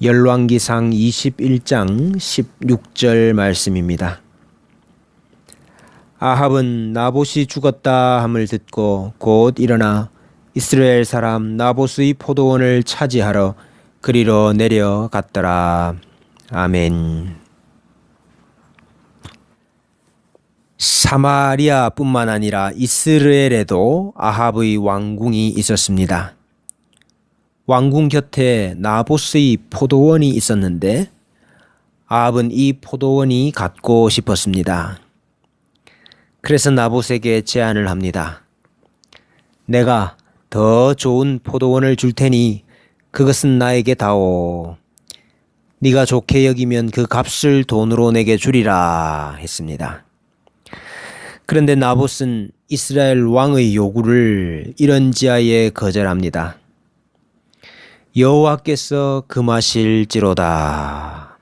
열왕기상 21장 16절 말씀입니다. 아합은 나봇이 죽었다 함을 듣고 곧 일어나 이스라엘 사람 나봇의 포도원을 차지하러 그리로 내려갔더라. 아멘. 사마리아뿐만 아니라 이스라엘에도 아합의 왕궁이 있었습니다. 왕궁 곁에 나봇의 포도원이 있었는데 아합은 이 포도원이 갖고 싶었습니다. 그래서 나봇에게 제안을 합니다. 내가 더 좋은 포도원을 줄 테니 그것은 나에게 다오. 네가 좋게 여기면 그 값을 돈으로 내게 주리라 했습니다. 그런데 나봇은 이스라엘 왕의 요구를 이런지하에 거절합니다. 여호와께서 금하실지로다.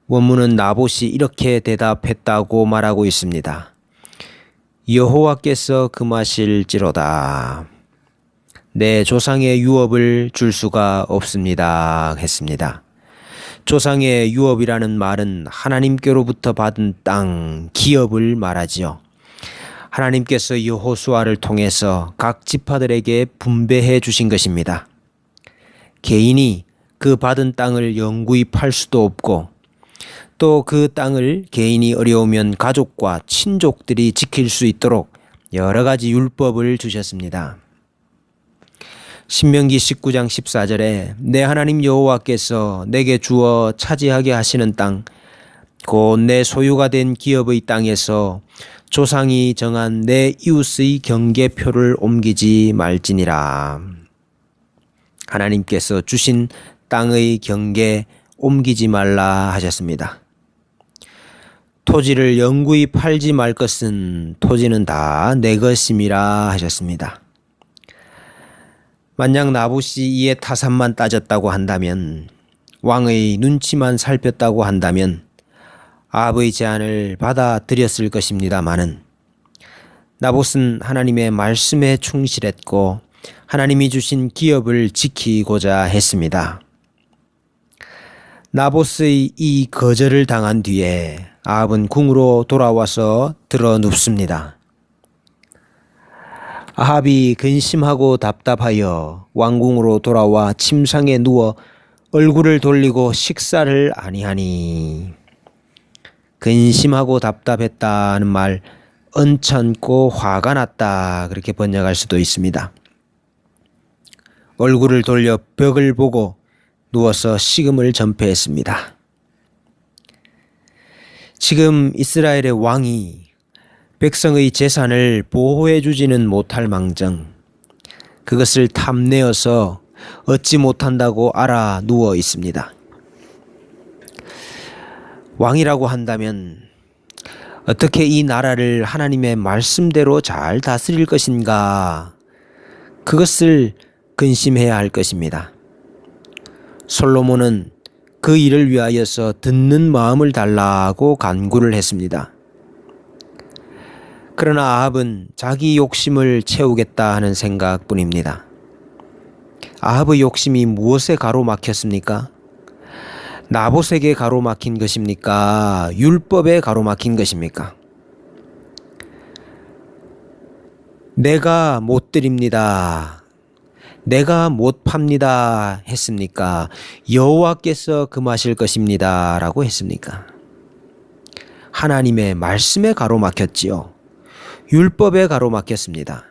원문은 나봇이 이렇게 대답했다고 말하고 있습니다. 여호와께서 금하실지로다. 내 조상의 유업을 줄 수가 없습니다 했습니다. 조상의 유업이라는 말은 하나님께로부터 받은 땅, 기업을 말하지요. 하나님께서 여호수아를 통해서 각 지파들에게 분배해 주신 것입니다. 개인이 그 받은 땅을 영구히 팔 수도 없고 또 그 땅을 개인이 어려우면 가족과 친족들이 지킬 수 있도록 여러 가지 율법을 주셨습니다. 신명기 19장 14절에 내 하나님 여호와께서 내게 주어 차지하게 하시는 땅, 곧 내 소유가 된 기업의 땅에서 조상이 정한 내 이웃의 경계표를 옮기지 말지니라. 하나님께서 주신 땅의 경계 옮기지 말라 하셨습니다. 토지를 영구히 팔지 말 것은 토지는 다 내 것임이라 하셨습니다. 만약 나봇이 이에 타산만 따졌다고 한다면, 왕의 눈치만 살폈다고 한다면 아합의 제안을 받아들였을 것입니다마는 나봇은 하나님의 말씀에 충실했고 하나님이 주신 기업을 지키고자 했습니다. 나봇의 이 거절을 당한 뒤에 아합은 궁으로 돌아와서 들어 눕습니다. 아합이 근심하고 답답하여 왕궁으로 돌아와 침상에 누워 얼굴을 돌리고 식사를 아니하니, 근심하고 답답했다는 말 언짢고 화가 났다 그렇게 번역할 수도 있습니다. 얼굴을 돌려 벽을 보고 누워서 식음을 전폐했습니다. 지금 이스라엘의 왕이 백성의 재산을 보호해 주지는 못할 망정 그것을 탐내어서 얻지 못한다고 알아 누워 있습니다. 왕이라고 한다면 어떻게 이 나라를 하나님의 말씀대로 잘 다스릴 것인가, 그것을 근심해야 할 것입니다. 솔로몬은 그 일을 위하여서 듣는 마음을 달라고 간구를 했습니다. 그러나 아합은 자기 욕심을 채우겠다 하는 생각뿐입니다. 아합의 욕심이 무엇에 가로막혔습니까? 나봇에게 가로막힌 것입니까? 율법에 가로막힌 것입니까? 내가 못 드립니다, 내가 못 팝니다 했습니까? 여호와께서 금하실 것입니다 라고 했습니까? 하나님의 말씀에 가로막혔지요. 율법에 가로막혔습니다.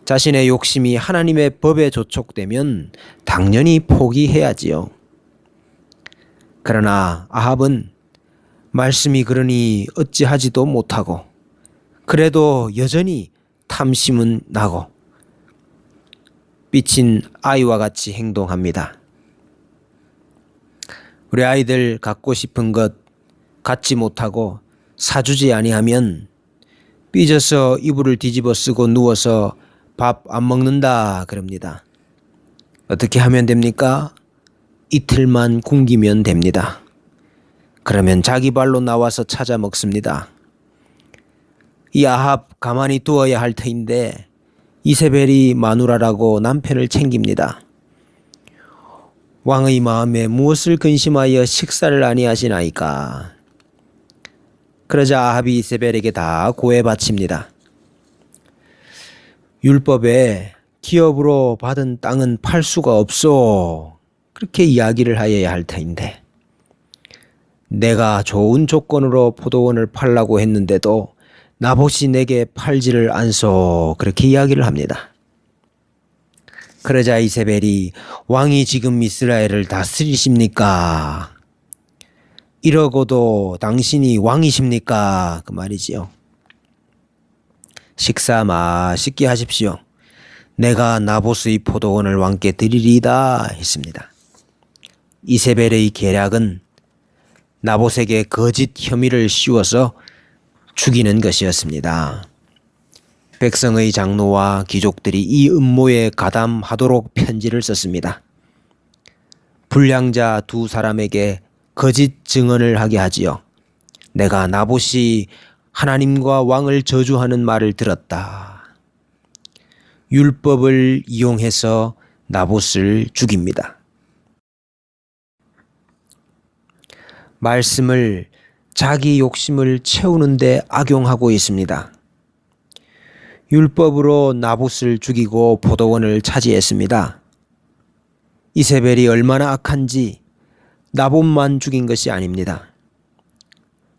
자신의 욕심이 하나님의 법에 조촉되면 당연히 포기해야지요. 그러나 아합은 말씀이 그러니 어찌하지도 못하고 그래도 여전히 탐심은 나고 삐친 아이와 같이 행동합니다. 우리 아이들 갖고 싶은 것 갖지 못하고 사주지 아니하면 삐져서 이불을 뒤집어 쓰고 누워서 밥 안 먹는다 그럽니다. 어떻게 하면 됩니까? 이틀만 굶기면 됩니다. 그러면 자기 발로 나와서 찾아 먹습니다. 이 아합 가만히 두어야 할 터인데 이세벨이 마누라라고 남편을 챙깁니다. 왕의 마음에 무엇을 근심하여 식사를 아니하시나이까. 그러자 아합이 이세벨에게 다 고해 바칩니다. 율법에 기업으로 받은 땅은 팔 수가 없소. 그렇게 이야기를 하여야 할 터인데 내가 좋은 조건으로 포도원을 팔라고 했는데도 나봇이 내게 팔지를 않소. 그렇게 이야기를 합니다. 그러자 이세벨이 왕이 지금 이스라엘을 다스리십니까? 이러고도 당신이 왕이십니까? 그 말이지요. 식사 맛있게 하십시오. 내가 나봇의 포도원을 왕께 드리리이다 했습니다. 이세벨의 계략은 나봇에게 거짓 혐의를 씌워서 죽이는 것이었습니다. 백성의 장로와 귀족들이 이 음모에 가담하도록 편지를 썼습니다. 불량자 두 사람에게 거짓 증언을 하게 하지요. 내가 나봇이 하나님과 왕을 저주하는 말을 들었다. 율법을 이용해서 나봇을 죽입니다. 말씀을 자기 욕심을 채우는 데 악용하고 있습니다. 율법으로 나봇을 죽이고 포도원을 차지했습니다. 이세벨이 얼마나 악한지 나봇만 죽인 것이 아닙니다.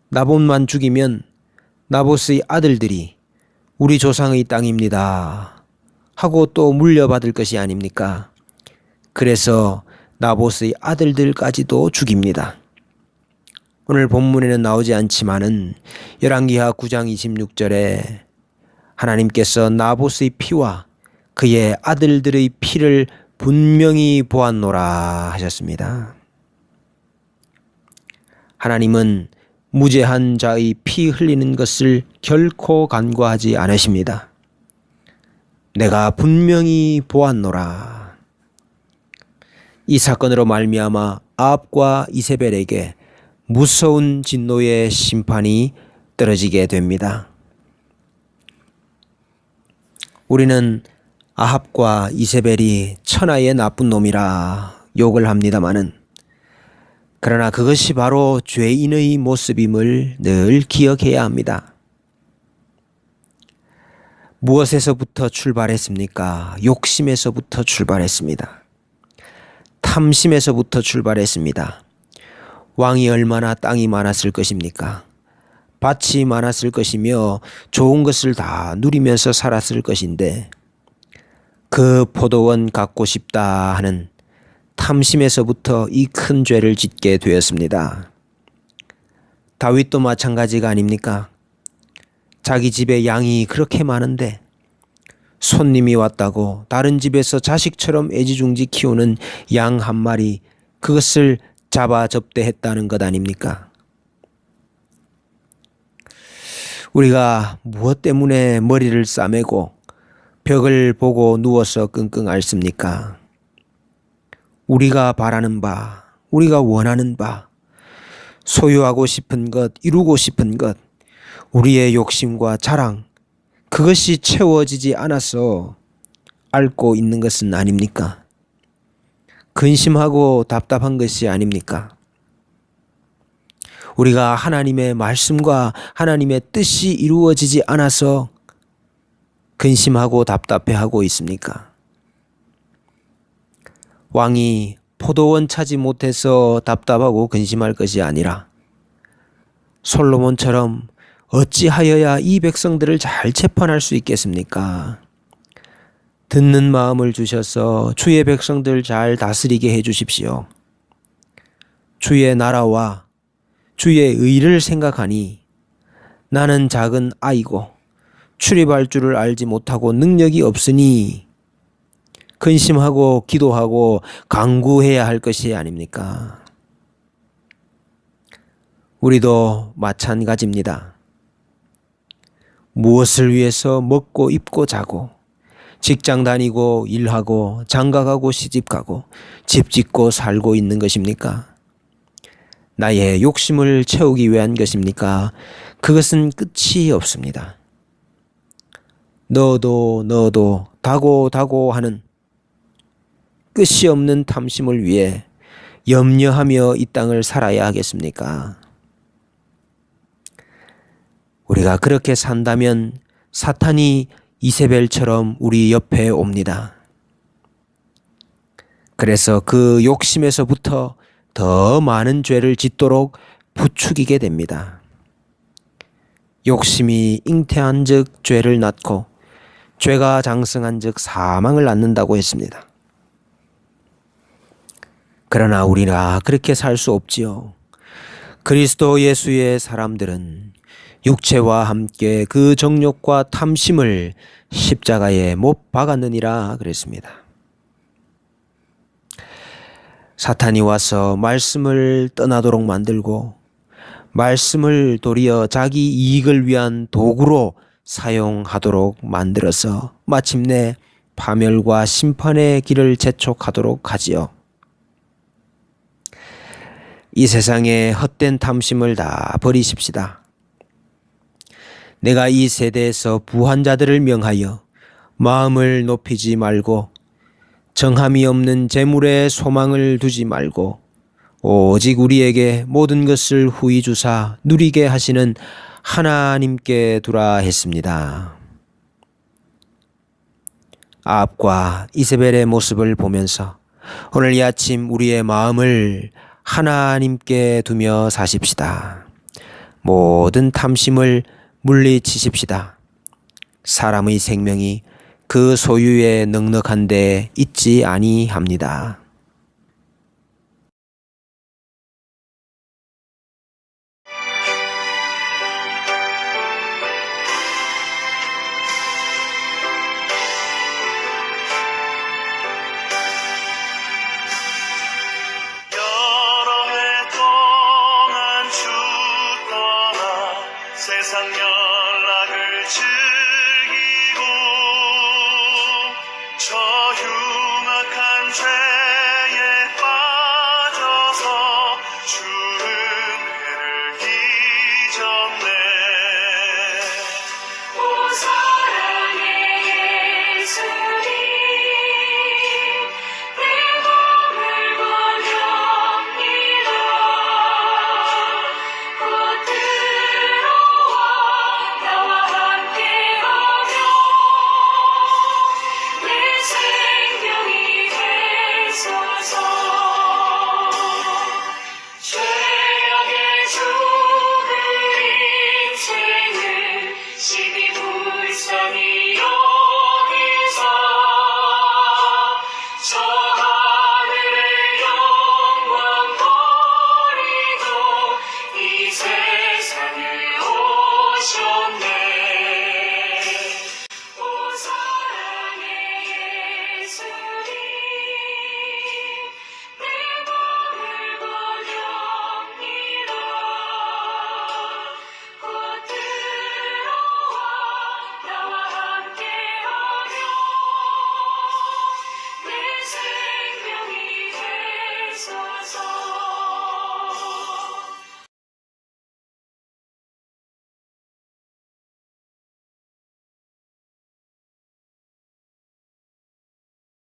나봇만 죽이면 나봇의 아들들이 우리 조상의 땅입니다 하고 또 물려받을 것이 아닙니까? 그래서 나봇의 아들들까지도 죽입니다. 오늘 본문에는 나오지 않지만은 열왕기하 9장 26절에 하나님께서 나봇의 피와 그의 아들들의 피를 분명히 보았노라 하셨습니다. 하나님은 무죄한 자의 피 흘리는 것을 결코 간과하지 않으십니다. 내가 분명히 보았노라. 이 사건으로 말미암아 아합과 이세벨에게 무서운 진노의 심판이 떨어지게 됩니다. 우리는 아합과 이세벨이 천하의 나쁜 놈이라 욕을 합니다마는 그러나 그것이 바로 죄인의 모습임을 늘 기억해야 합니다. 무엇에서부터 출발했습니까? 욕심에서부터 출발했습니다. 탐심에서부터 출발했습니다. 왕이 얼마나 땅이 많았을 것입니까? 밭이 많았을 것이며 좋은 것을 다 누리면서 살았을 것인데 그 포도원 갖고 싶다 하는 탐심에서부터 이 큰 죄를 짓게 되었습니다. 다윗도 마찬가지가 아닙니까? 자기 집에 양이 그렇게 많은데 손님이 왔다고 다른 집에서 자식처럼 애지중지 키우는 양 한 마리 그것을 잡아 접대했다는 것 아닙니까? 우리가 무엇 때문에 머리를 싸매고 벽을 보고 누워서 끙끙 앓습니까? 우리가 바라는 바, 우리가 원하는 바, 소유하고 싶은 것, 이루고 싶은 것, 우리의 욕심과 자랑, 그것이 채워지지 않아서 앓고 있는 것은 아닙니까? 근심하고 답답한 것이 아닙니까? 우리가 하나님의 말씀과 하나님의 뜻이 이루어지지 않아서 근심하고 답답해하고 있습니까? 왕이 포도원 차지 못해서 답답하고 근심할 것이 아니라 솔로몬처럼 어찌하여야 이 백성들을 잘 재판할 수 있겠습니까? 듣는 마음을 주셔서 주의 백성들 잘 다스리게 해 주십시오. 주의 나라와 주의 의를 생각하니 나는 작은 아이고 출입할 줄을 알지 못하고 능력이 없으니 근심하고 기도하고 간구해야 할 것이 아닙니까? 우리도 마찬가지입니다. 무엇을 위해서 먹고 입고 자고 직장 다니고 일하고 장가가고 시집가고 집 짓고 살고 있는 것입니까? 나의 욕심을 채우기 위한 것입니까? 그것은 끝이 없습니다. 너도 다고 하는 끝이 없는 탐심을 위해 염려하며 이 땅을 살아야 하겠습니까? 우리가 그렇게 산다면 사탄이 이세벨처럼 우리 옆에 옵니다. 그래서 그 욕심에서부터 더 많은 죄를 짓도록 부추기게 됩니다. 욕심이 잉태한 즉 죄를 낳고 죄가 장성한 즉 사망을 낳는다고 했습니다. 그러나 우리가 그렇게 살 수 없지요. 그리스도 예수의 사람들은 육체와 함께 그 정욕과 탐심을 십자가에 못 박았느니라 그랬습니다. 사탄이 와서 말씀을 떠나도록 만들고 말씀을 도리어 자기 이익을 위한 도구로 사용하도록 만들어서 마침내 파멸과 심판의 길을 재촉하도록 하지요. 이 세상의 헛된 탐심을 다 버리십시다. 내가 이 세대에서 부한 자들을 명하여 마음을 높이지 말고 정함이 없는 재물에 소망을 두지 말고 오직 우리에게 모든 것을 후히 주사 누리게 하시는 하나님께 두라 했습니다. 아합과 이세벨의 모습을 보면서 오늘 이 아침 우리의 마음을 하나님께 두며 사십시다. 모든 탐심을 물리치십시다. 사람의 생명이 그 소유에 넉넉한 데 있지 아니합니다. 여러 해 동안 주 떠나 세상 연락을